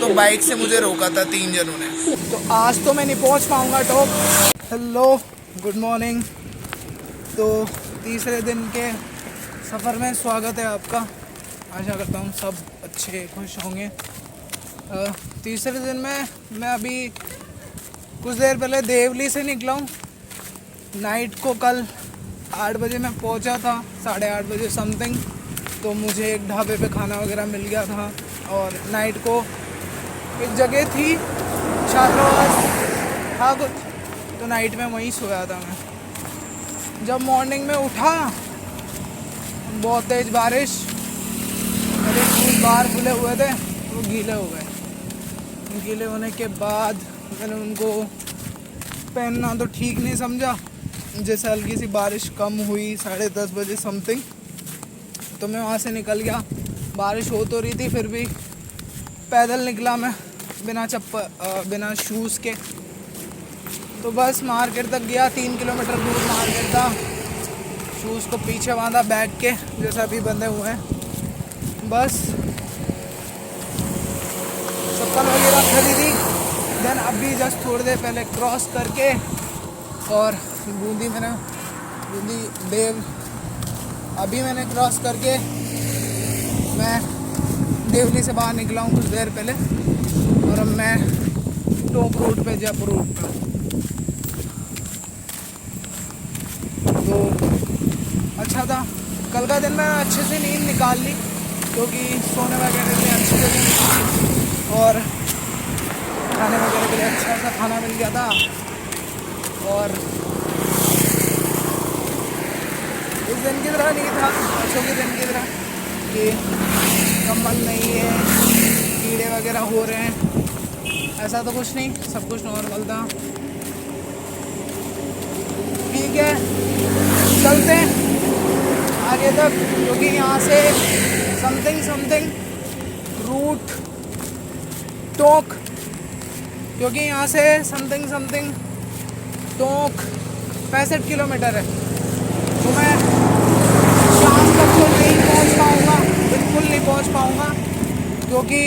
तो बाइक से मुझे रोका था 3 जनों ने। तो आज तो मैं नहीं पहुंच पाऊंगा टॉप। Hello, good morning. तो तीसरे दिन के सफ़र में स्वागत है आपका। आशा करता हूँ सब अच्छे खुश होंगे। तीसरे दिन में मैं अभी कुछ देर पहले देवली से निकला हूँ। नाइट को कल 8 बजे मैं पहुँचा था, 8:30 बजे समथिंग। तो मुझे एक ढाबे पे खाना वगैरह मिल गया था और नाइट को एक जगह थी छात्रावास था कुछ, तो नाइट में वहीं सोया था मैं। जब मॉर्निंग में उठा बहुत तेज़ बारिश, मेरे शूज़ बाहर खुले हुए थे, वो गीले हो गए। गीले होने के बाद मैंने उनको पहनना तो ठीक नहीं समझा। जैसे हल्की सी बारिश कम हुई 10:30 बजे समथिंग, तो मैं वहाँ से निकल गया। बारिश हो तो रही थी, फिर भी पैदल निकला मैं बिना चप्पल बिना शूज़ के। तो बस मार्केट तक गया, 3 किलोमीटर दूर मार्केट था। शूज़ को पीछे बांधा बैग के, जैसे अभी बंधे हुए हैं। बस चप्पल वगैरह खरीदी। देन अभी जस्ट थोड़ी देर पहले क्रॉस करके और बूंदी देव अभी मैंने क्रॉस करके मैं देवली से बाहर निकला हूँ कुछ देर पहले, और अब मैं टोंक रोड पे, जयपुर रोड पे। तो अच्छा था, कल का दिन मैं अच्छे से नींद निकाल ली क्योंकि सोने वगैरह के लिए अच्छे से नींद, और खाने वगैरह के लिए अच्छा सा खाना मिल गया था। और इस दिन की तरह नहीं था, अच्छों के दिन की तरह कि कम्बल नहीं है, कीड़े वगैरह हो रहे हैं, ऐसा तो कुछ नहीं, सब कुछ नॉर्मल था। ठीक है, चलते हैं आगे तक, क्योंकि यहाँ से समथिंग रूट टोंक, क्योंकि यहाँ से समथिंग टोंक 65 किलोमीटर है। तो मैं शाम तक तो नहीं पहुँच पाऊँगा, बिल्कुल नहीं पहुँच पाऊँगा, क्योंकि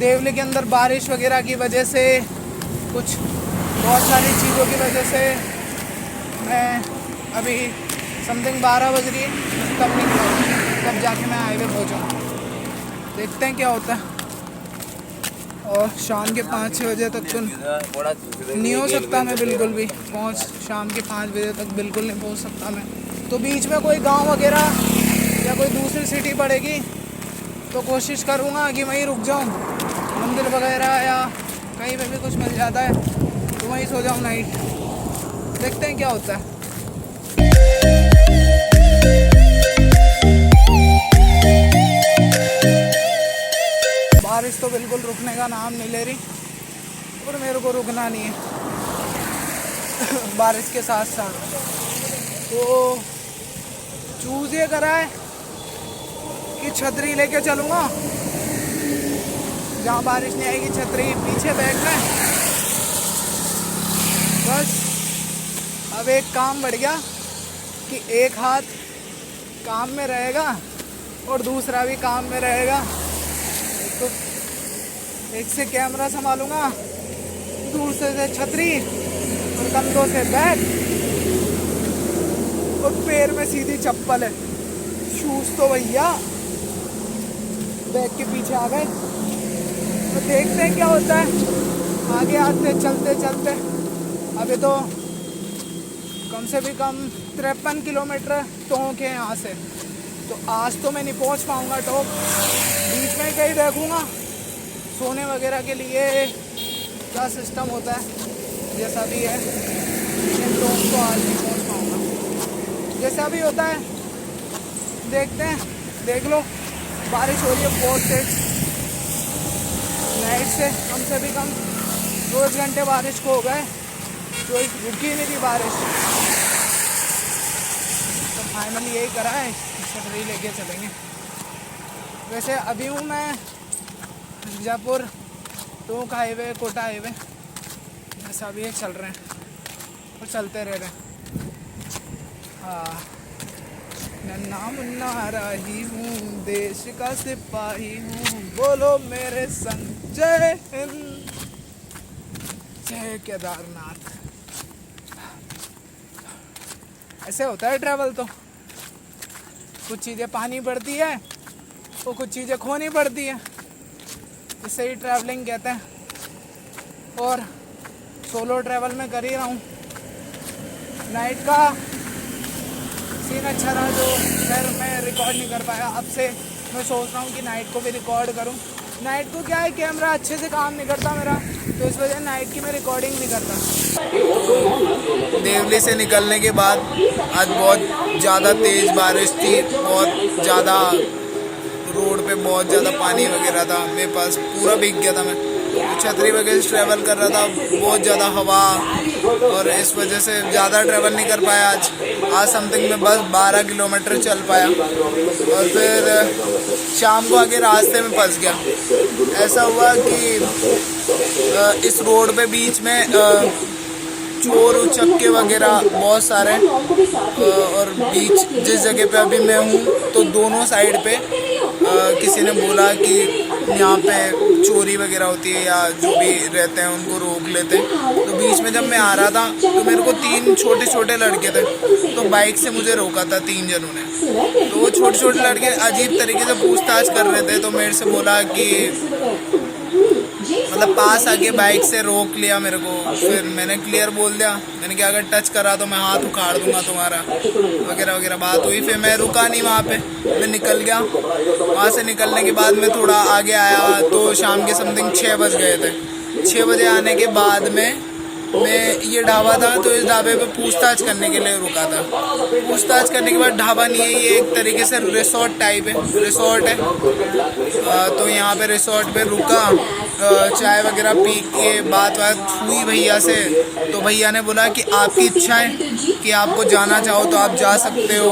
देवली के अंदर बारिश वगैरह की वजह से, कुछ बहुत सारी चीज़ों की वजह से मैं अभी समथिंग 12 बज रही है, तब निकला, तब जाके मैं हाईवे पहुँचाऊँ। देखते हैं क्या होता है। और शाम के 5-6 बजे तक तो नहीं हो सकता मैं बिल्कुल भी शाम के 5 बजे तक बिल्कुल नहीं पहुंच सकता मैं। तो बीच में कोई गांव वगैरह या कोई दूसरी सिटी पड़ेगी तो कोशिश करूंगा कि वहीं रुक जाऊं, मंदिर वगैरह या कहीं पे भी कुछ मिल जाता है तो वहीं सो जाऊं नाइट। देखते हैं क्या होता है। बारिश तो बिल्कुल रुकने का नाम नहीं ले रही, और मेरे को रुकना नहीं है बारिश के साथ साथ। तो चूज़ ये करा है कि छतरी लेके चलूँगा, जहाँ बारिश नहीं आएगी छतरी पीछे बैठना है। बस अब एक काम बढ़ गया कि एक हाथ काम में रहेगा और दूसरा भी काम में रहेगा। तो एक से कैमरा संभालूंगा, दूसरे से छतरी, और कंधों से बैग, और पैर में सीधी चप्पल है। शूज़ तो भैया बैग के पीछे आ गए। तो देखते हैं क्या होता है आगे आते चलते। अभी तो कम से भी कम 53 किलोमीटर टोंक है यहाँ से। तो आज तो मैं नहीं पहुँच पाऊँगा टोंक, बीच में कहीं देखूँगा सोने वगैरह के लिए क्या सिस्टम होता है, जैसा भी है। लेकिन टोंक तो आज नहीं पहुँच पाऊँगा, जैसा भी होता है देखते हैं। देख लो, बारिश हो रही है बहुत तेज, नाइट से कम भी कम 2 घंटे बारिश को हो गए, तो रुकी नहीं थी बारिश। तो फाइनली यही करा है, छतरी लेके चलेंगे। वैसे अभी हूँ मैं जयपुर टोंक हाईवे, कोटा हाईवे, ऐसा भी चल रहे हैं और चलते रह रहे हैं। हाँ, नन्ना मुन्ना राही हूँ, देश का सिपाही हूँ, बोलो मेरे संग जय हिंद, जय केदारनाथ। ऐसे होता है ट्रैवल तो, कुछ चीज़ें पानी पड़ती है तो कुछ चीज़ें खोनी पड़ती है, इससे ही ट्रैवलिंग कहते हैं। और सोलो ट्रैवल में कर ही रहा हूँ। नाइट का सीन अच्छा रहा जो खैर मैं रिकॉर्ड नहीं कर पाया। अब से मैं सोच रहा हूँ कि नाइट को भी रिकॉर्ड करूँ। नाइट को क्या है, कैमरा अच्छे से काम नहीं करता मेरा, तो इस वजह नाइट की मैं रिकॉर्डिंग नहीं करता। तो देवली से निकलने के बाद आज बहुत ज़्यादा तेज़ बारिश थी, बहुत ज़्यादा रोड पे बहुत ज़्यादा पानी वगैरह था, मेरे पास पूरा भीग गया था। मैं छतरी वगैरह से ट्रैवल कर रहा था, बहुत ज़्यादा हवा, और इस वजह से ज़्यादा ट्रैवल नहीं कर पाया आज समथिंग में बस 12 किलोमीटर चल पाया, और फिर शाम को आके रास्ते में फंस गया। ऐसा हुआ कि इस रोड पे बीच में चोर उचक्के वगैरह बहुत सारे, और बीच जिस जगह पे अभी मैं हूँ तो दोनों साइड पे किसी ने बोला कि यहाँ पे चोरी वगैरह होती है या जो भी रहते हैं उनको रोक लेते हैं। तो बीच में जब मैं आ रहा था तो मेरे को 3 छोटे छोटे लड़के थे, तो बाइक से मुझे रोका था 3 जनों ने। तो वो छोटे छोटे लड़के अजीब तरीके से पूछताछ कर रहे थे, तो मेरे से बोला कि मतलब पास आके बाइक से रोक लिया मेरे को। फिर मैंने क्लियर बोल दिया, मैंने कहा अगर टच करा तो मैं हाथ उखाड़ दूंगा तुम्हारा, वगैरह वगैरह बात हुई। फिर मैं रुका नहीं वहाँ पे, मैं निकल गया। वहाँ से निकलने के बाद मैं थोड़ा आगे आया तो शाम के समथिंग 6 बज गए थे। 6 बजे आने के बाद में मैं ये ढाबा था, तो इस ढाबे पे पूछताछ करने के लिए रुका था। पूछताछ करने के बाद ढाबा नहीं है, ये एक तरीके से रिसोर्ट टाइप है, रिसोर्ट है। तो यहाँ पे रिसोर्ट पे रुका, चाय वगैरह पी के बात हुई भैया से। तो भैया ने बोला कि आपकी इच्छा है कि आपको जाना चाहो तो आप जा सकते हो,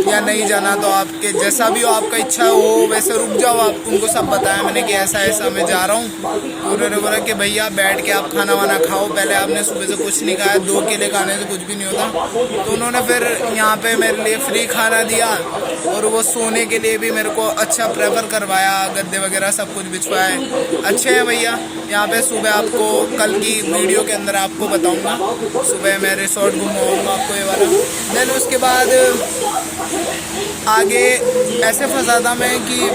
या नहीं जाना तो आपके जैसा भी हो आपका इच्छा हो वैसे रुक जाओ। आप उनको सब बताया मैंने कि ऐसा ऐसा मैं जा रहा हूँ। उन्होंने बोला कि भैया बैठ के आप खाना वाना खाओ, पहले आपने सुबह से कुछ नहीं खाया, 2 केले खाने से कुछ भी नहीं होता। तो उन्होंने फिर यहाँ पे मेरे लिए फ्री खाना दिया, और वो सोने के लिए भी मेरे को अच्छा प्रेफर करवाया, गद्दे वगैरह सब कुछ बिछवाए। अच्छे हैं भैया यहाँ पे। सुबह आपको कल की वीडियो के अंदर आपको बताऊंगा, सुबह मैं रिसोर्ट घुमाऊंगा आपको ये वाला। देन उसके बाद आगे ऐसे फंसा था मैं कि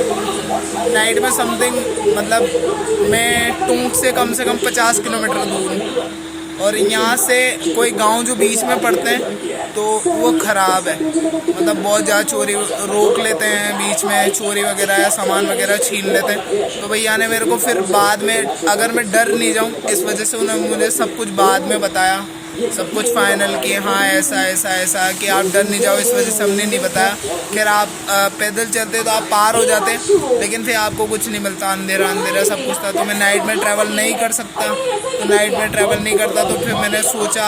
नाइट में समथिंग मतलब मैं टूंक से कम 50 किलोमीटर दूर हूँ, और यहाँ से कोई गांव जो बीच में पड़ते हैं तो वो ख़राब है, मतलब बहुत ज़्यादा चोरी रोक लेते हैं बीच में, चोरी वगैरह या सामान वगैरह छीन लेते हैं। तो भैया ने मेरे को फिर बाद में, अगर मैं डर नहीं जाऊँ इस वजह से उन्होंने मुझे सब कुछ बाद में बताया, सब कुछ फाइनल कि हाँ ऐसा ऐसा ऐसा कि आप डर नहीं जाओ, इस वजह से हमने नहीं बताया। खैर आप पैदल चलते तो आप पार हो जाते, लेकिन फिर आपको कुछ नहीं मिलता, अंधेरा अंधेरा सब कुछ था। तो मैं नाइट में ट्रैवल नहीं कर सकता, तो नाइट में ट्रैवल नहीं करता। तो फिर मैंने सोचा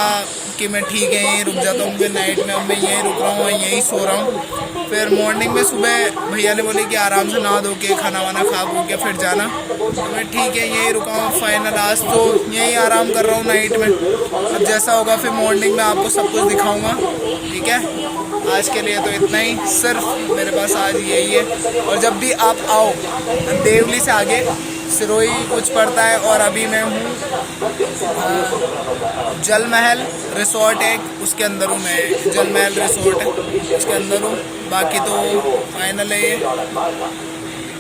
कि मैं ठीक है यहीं रुक जाता हूँ, फिर नाइट में अब मैं यहीं रुक रहा हूँ, यहीं सो रहा हूँ। फिर मॉर्निंग में सुबह भैया ने बोले कि आराम से नहा धो के खाना वाना खा खू के फिर जाना। तो मैं ठीक है यहीं रुका हूँ फाइनल, आज तो यहीं आराम कर रहा हूँ नाइट में। अब जैसा होगा फिर मॉर्निंग में आपको सब कुछ दिखाऊंगा, ठीक है। आज के लिए तो इतना ही, सिर्फ मेरे पास आज यही है। और जब भी आप आओ देवली से आगे सिरोही कुछ पड़ता है, और अभी मैं हूँ जल महल रिसोर्ट है, उसके अंदर हूँ मैं। जल महल रिसोर्ट है उसके अंदर हूँ, बाकी तो फाइनल है ये।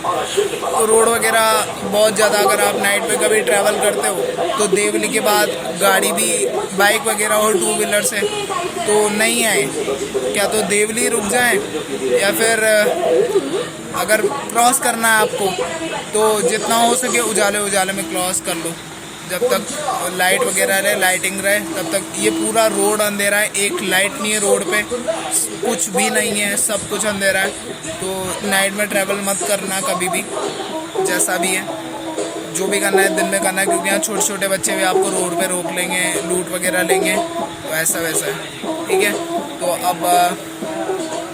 तो रोड वगैरह बहुत ज़्यादा, अगर आप नाइट पे कभी ट्रैवल करते हो तो देवली के बाद गाड़ी भी बाइक वगैरह और 2 व्हीलर से तो नहीं आए, क्या तो देवली रुक जाएं, या फिर अगर क्रॉस करना है आपको तो जितना हो सके उजाले उजाले में क्रॉस कर लो, जब तक लाइट वगैरह रहे, लाइटिंग रहे तब तक। ये पूरा रोड अंधेरा है, एक लाइट नहीं है रोड पे, कुछ भी नहीं है, सब कुछ अंधेरा है। तो नाइट में ट्रैवल मत करना कभी भी, जैसा भी है। जो भी करना है दिन में करना है, क्योंकि यहाँ छोटे छोटे बच्चे भी आपको रोड पे रोक लेंगे, लूट वगैरह लेंगे, तो ऐसा वैसा है, ठीक है। तो अब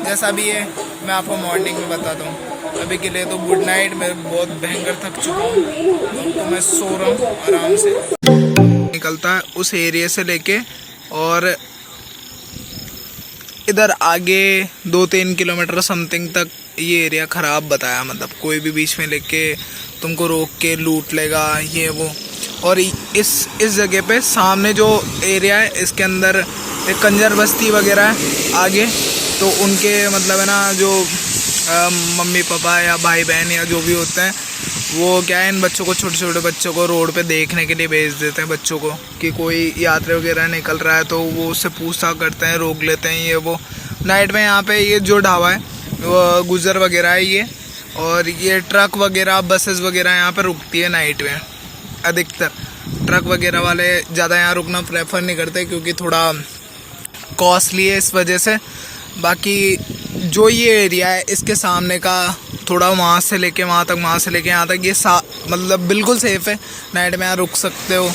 जैसा भी है मैं आपको मॉर्निंग में बताता हूँ। अभी के लिए तो गुड नाइट, मैं बहुत भयंकर थक चुका हूँ, तो मैं सो रहा हूँ आराम से। निकलता है उस एरिया से लेके, और इधर आगे 2-3 किलोमीटर समथिंग तक ये एरिया ख़राब बताया, मतलब कोई भी बीच में लेके तुमको रोक के लूट लेगा ये वो। और इस जगह पे सामने जो एरिया है इसके अंदर एक कंजर बस्ती वगैरह है आगे, तो उनके मतलब है ना जो मम्मी पापा या भाई बहन या जो भी होते हैं वो क्या है इन बच्चों को, छोटे छोटे बच्चों को रोड पे देखने के लिए भेज देते हैं बच्चों को कि कोई यात्री वगैरह निकल रहा है तो वो उससे पूछताछ करते हैं, रोक लेते हैं ये वो। नाइट में यहाँ पे ये जो ढाबा है वो गुजर वगैरह है ये, और ये ट्रक वगैरह बसेस वगैरह यहाँ पे रुकती है नाइट में। अधिकतर ट्रक वगैरह वाले ज़्यादा यहाँ रुकना प्रेफर नहीं करते क्योंकि थोड़ा कॉस्टली है इस वजह से। बाकी जो ये एरिया है इसके सामने का थोड़ा वहाँ से लेके वहाँ तक, वहाँ से लेके यहाँ तक ये मतलब बिल्कुल सेफ़ है। नाइट में यहाँ रुक सकते हो,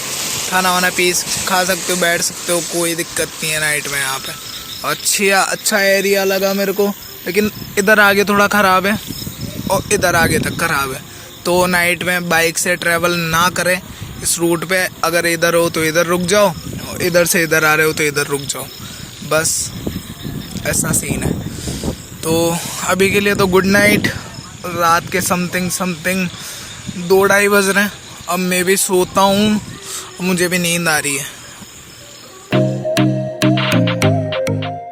खाना वाना खा सकते हो, बैठ सकते हो, कोई दिक्कत नहीं है नाइट में यहाँ पे। अच्छा एरिया लगा मेरे को, लेकिन इधर आगे थोड़ा ख़राब है और इधर आगे तक ख़राब है। तो नाइट में बाइक से ट्रैवल ना करें इस रूट पे। अगर इधर हो तो इधर रुक जाओ, इधर से इधर आ रहे हो तो इधर रुक जाओ, बस ऐसा सीन है। तो अभी के लिए तो गुड नाइट। रात के समथिंग 2-2:30 बज रहे हैं। अब मैं भी सोता हूँ, मुझे भी नींद आ रही है।